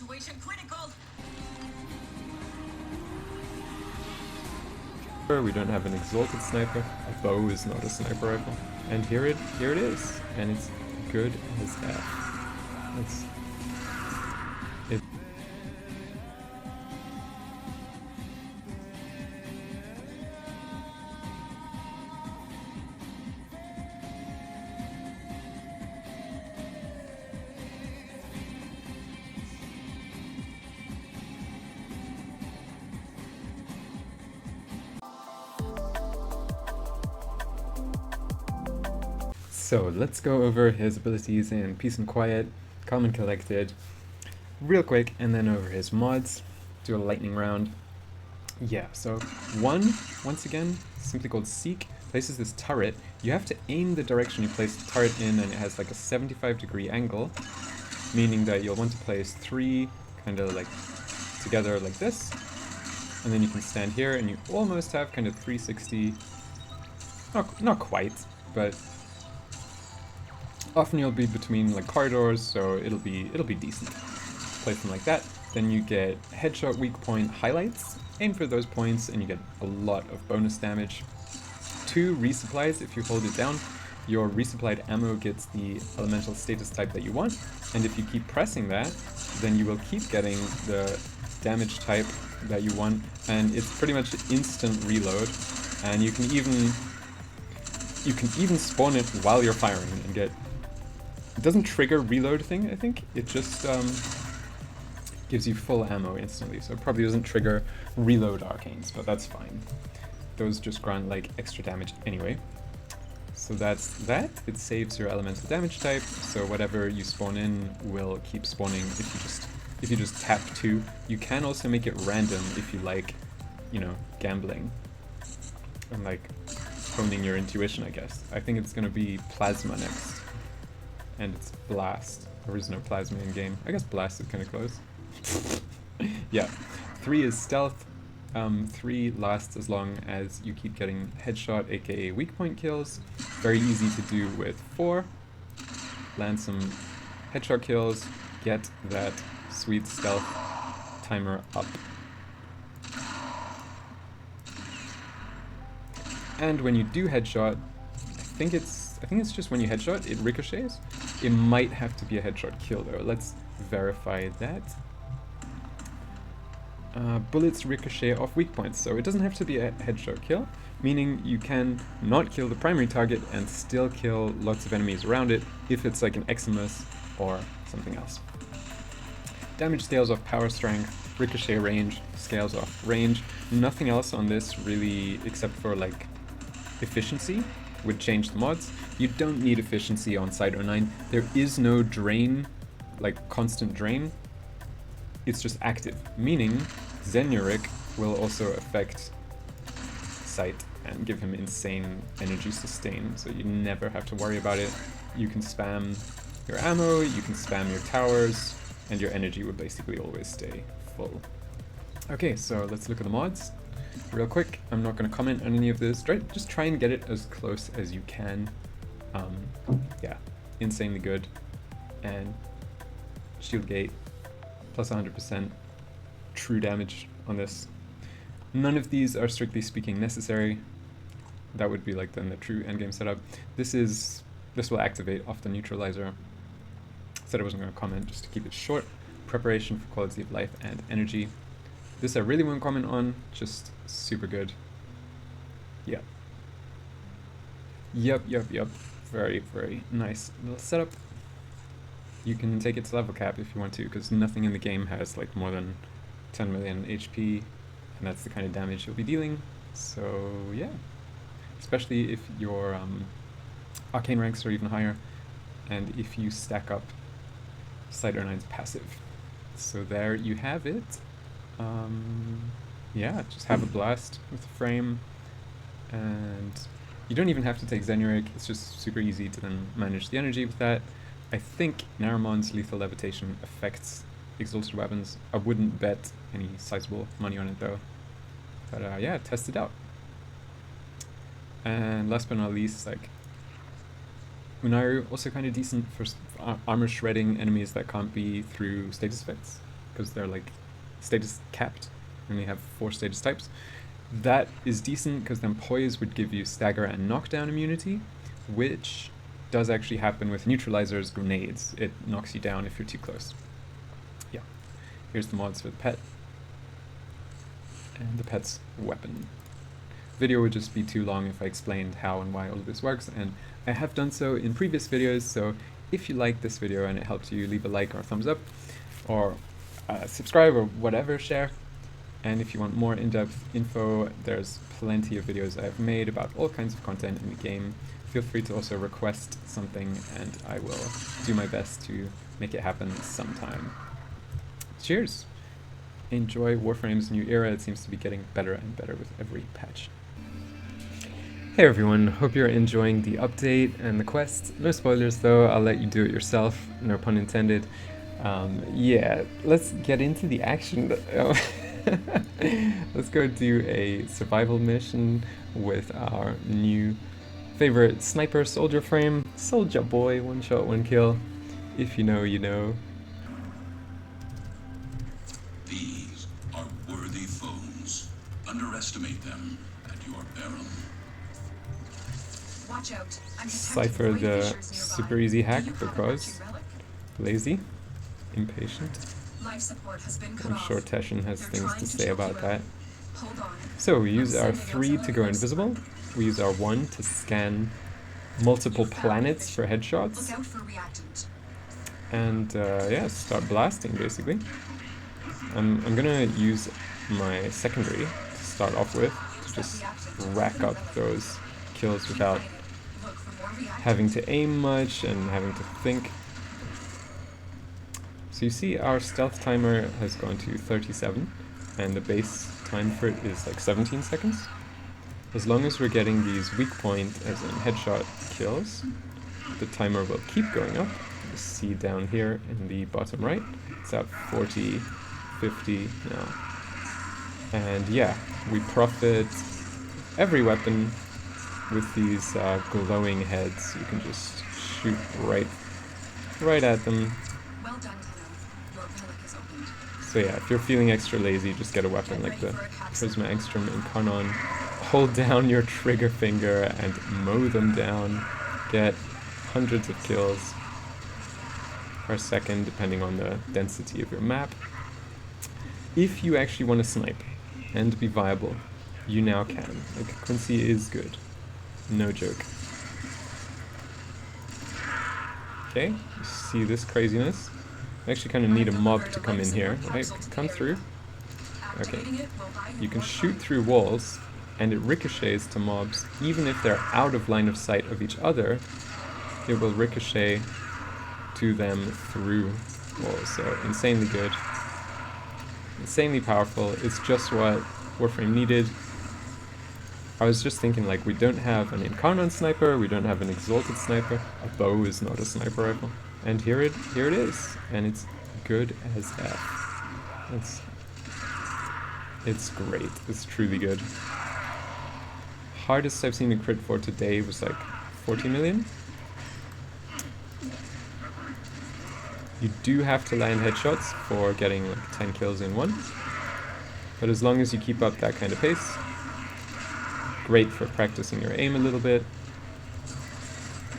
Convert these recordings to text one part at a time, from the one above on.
Situation critical. We don't have an Exalted Sniper. A bow is not a sniper rifle. And here it is. And it's good as F. It's it. So let's go over his abilities in Peace and Quiet, Calm and Collected, real quick, and then over his mods. Do a lightning round. Yeah, so once again, simply called Seek, places this turret. You have to aim the direction you place the turret in, and it has like a 75-degree angle, meaning that you'll want to place 3 kind of like together like this, and then you can stand here and you almost have kind of 360, not quite, but often you'll be between like corridors, so it'll be decent. Place them like that. Then you get headshot weak point highlights. Aim for those points and you get a lot of bonus damage. 2 resupplies if you hold it down. Your resupplied ammo gets the elemental status type that you want, and if you keep pressing that, then you will keep getting the damage type that you want, and it's pretty much instant reload, and you can even spawn it while you're firing and get. It doesn't trigger reload thing, I think. It just gives you full ammo instantly, so it probably doesn't trigger reload arcanes, but that's fine. Those just grant like extra damage anyway. So that's that. It saves your elemental damage type, so whatever you spawn in will keep spawning if you just tap 2. You can also make it random if you like, you know, gambling and like honing your intuition, I guess. I think it's gonna be Plasma next. And it's Blast. There is no Plasma in game. I guess Blast is kind of close. Yeah. 3 is Stealth. 3 lasts as long as you keep getting headshot, aka weak point kills. Very easy to do with 4. Land some headshot kills. Get that sweet stealth timer up. And when you do headshot, I think it's just when you headshot, it ricochets. It might have to be a headshot kill though. Let's verify that. Bullets ricochet off weak points, so it doesn't have to be a headshot kill, meaning you can not kill the primary target and still kill lots of enemies around it if it's like an Eximus or something else. Damage scales off power strength, ricochet range scales off range. Nothing else on this really, except for like efficiency, would change the mods. You don't need efficiency on Cyte 09. There is no drain, like constant drain. It's just active, meaning Zenuric will also affect Cyte and give him insane energy sustain, so you never have to worry about it. You can spam your ammo, you can spam your towers, and your energy will basically always stay full. Okay, so let's look at the mods. Real quick, I'm not going to comment on any of this. Just try and get it as close as you can. Yeah, insanely good. And shield gate, plus 100% true damage on this. None of these are strictly speaking necessary. That would be like then the true endgame setup. This will activate off the neutralizer. Said I wasn't going to comment just to keep it short. Preparation for quality of life and energy. This I really won't comment on, just super good. Yeah. Yep. Very, very nice little setup. You can take it to level cap if you want to, because nothing in the game has like more than 10 million HP, and that's the kind of damage you'll be dealing. So yeah, especially if your arcane ranks are even higher, and if you stack up Cyte 09's passive. So there you have it. Yeah, just have a blast with the frame, and you don't even have to take Zenuric. It's just super easy to then manage the energy with that. I think Naramon's lethal levitation affects exalted weapons. I wouldn't bet any sizable money on it though. But yeah, test it out. And last but not least, like Unaru, also kind of decent for armor shredding enemies that can't be through status effects. because they're like status capped, and we have 4 status types. That is decent because then Poise would give you stagger and knockdown immunity, which does actually happen with neutralizers, grenades. It knocks you down if you're too close. Yeah, here's the mods for the pet and the pet's weapon. Video would just be too long if I explained how and why all of this works, and I have done so in previous videos, so if you like this video and it helped you, leave a like or a thumbs up, or subscribe or whatever, share. And if you want more in-depth info, there's plenty of videos I've made about all kinds of content in the game. Feel free to also request something and I will do my best to make it happen sometime. Cheers! Enjoy Warframe's new era. It seems to be getting better and better with every patch. Hey everyone, hope you're enjoying the update and the quest. No spoilers though, I'll let you do it yourself, no pun intended. Yeah, let's get into the action. Let's go do a survival mission with our new favorite sniper soldier frame. Soldier boy, 1 shot, 1 kill. If you know, you know. These are worthy foes. Underestimate them at your peril. Watch out. Cypher the super easy hack because lazy, impatient. I'm sure Teshin has things to say about that. So we use our 3 to go invisible. We use our 1 to scan multiple planets for headshots. And yeah, start blasting basically. I'm gonna use my secondary to start off with, to just rack up those kills without having to aim much and having to think. So you see our stealth timer has gone to 37 and the base time for it is like 17 seconds. As long as we're getting these weak point, as in headshot kills, the timer will keep going up. You see down here in the bottom right, it's at 40, 50 now. And yeah, we profit every weapon with these glowing heads. You can just shoot right at them. Well done, Tenno. Your relic is opened. So yeah, if you're feeling extra lazy, just get a weapon like the Prisma Angstrom Incarnon. Hold down your trigger finger and mow them down. Get hundreds of kills per second, depending on the density of your map. If you actually want to snipe and be viable, you now can. Like, Quincy is good. No joke. Okay, you see this craziness? I actually kind of need a mob to come in here, right? Come through. Okay. You can shoot through walls, and it ricochets to mobs. Even if they're out of line of sight of each other, it will ricochet to them through walls. So insanely good. Insanely powerful. It's just what Warframe needed. I was just thinking, like, we don't have an Incarnon sniper, we don't have an Exalted sniper. A bow is not a sniper rifle. And here it is. And it's good as F. It's great. It's truly good. Hardest I've seen a crit for today was like 40 million. You do have to land headshots for getting like 10 kills in one. But as long as you keep up that kind of pace, great for practicing your aim a little bit.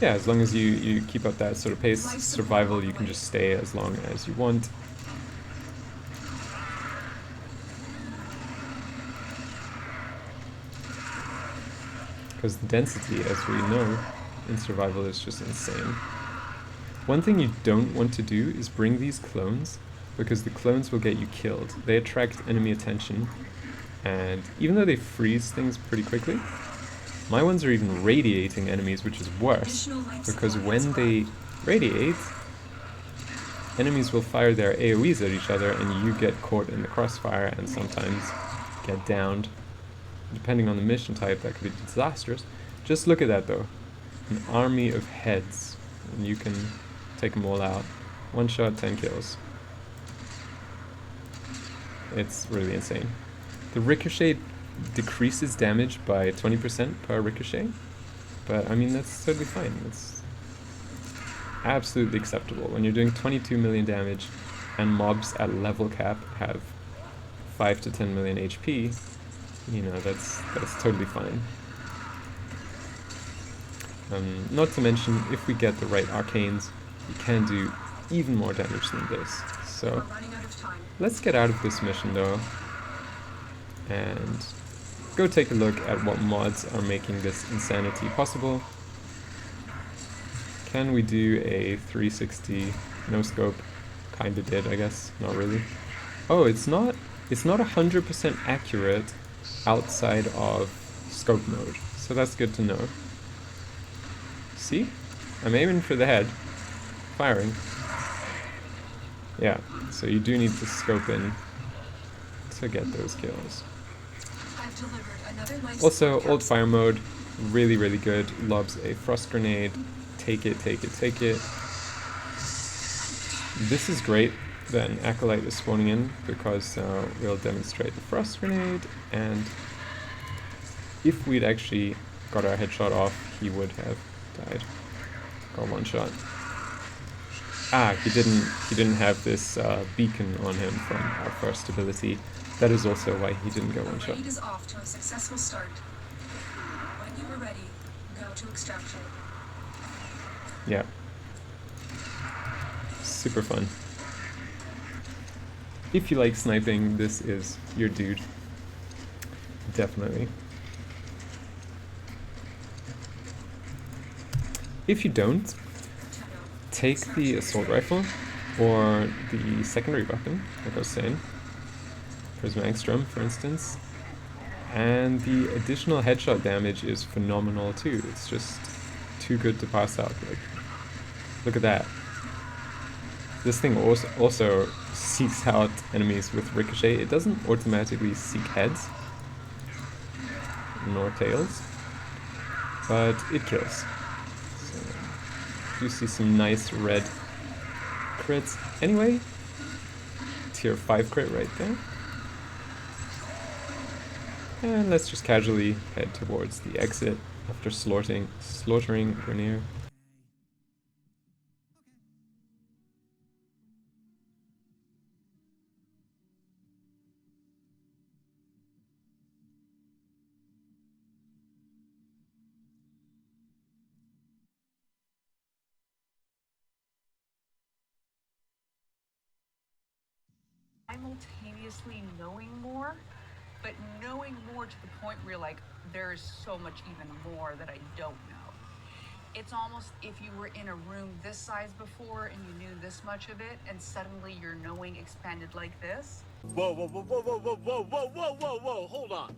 Yeah, as long as you keep up that sort of pace, survival, you can just stay as long as you want. Because the density, as we know, in survival is just insane. One thing you don't want to do is bring these clones, because the clones will get you killed. They attract enemy attention, and even though they freeze things pretty quickly, my ones are even radiating enemies, which is worse, because when they radiate, enemies will fire their AoEs at each other and you get caught in the crossfire and sometimes get downed. Depending on the mission type, that could be disastrous. Just look at that though. An army of heads, and you can take them all out. 1 shot, 10 kills. It's really insane. The ricochet decreases damage by 20% per ricochet, but I mean, that's totally fine. It's absolutely acceptable. When you're doing 22 million damage, and mobs at level cap have 5 to 10 million HP, you know, that's totally fine. Not to mention, if we get the right arcanes, we can do even more damage than this. So We're running out of time. let's get out of this mission though, and go take a look at what mods are making this insanity possible. Can we do a 360 no scope? Kinda did, I guess. Not really. Oh, it's not 100% accurate outside of scope mode, so that's good to know. See? I'm aiming for the head, firing. Yeah, so you do need to scope in to get those kills. I've delivered another nice Also, support old capsule. fire mode, really, really good. Lobs a frost grenade. Take it, take it, take it. This is great. Then Acolyte is spawning in because we'll demonstrate the frost grenade, and if we'd actually got our headshot off, he would have died. Got one shot. Ah, he didn't have this beacon on him from our first ability. That is also why he didn't get one shot. Raid is off to a successful start. When you are ready, go to extraction. Yeah. Super fun. If you like sniping, this is your dude. Definitely. If you don't, take the assault rifle or the secondary weapon, like I was saying, prismatic drum, for instance, and the additional headshot damage is phenomenal too. It's just too good to pass up. Like, look at that. This thing also seeks out enemies with ricochet. It doesn't automatically seek heads nor tails, but it kills. So, you see some nice red crits. Anyway, tier 5 crit right there. And let's just casually head towards the exit after slaughtering Grenier. Simultaneously knowing more, but knowing more to the point where you're like, there is so much even more that I don't know. It's almost if you were in a room this size before and you knew this much of it, and suddenly your knowing expanded like this. Whoa, whoa, whoa, whoa, whoa, whoa, whoa, whoa, whoa, whoa, whoa, hold on.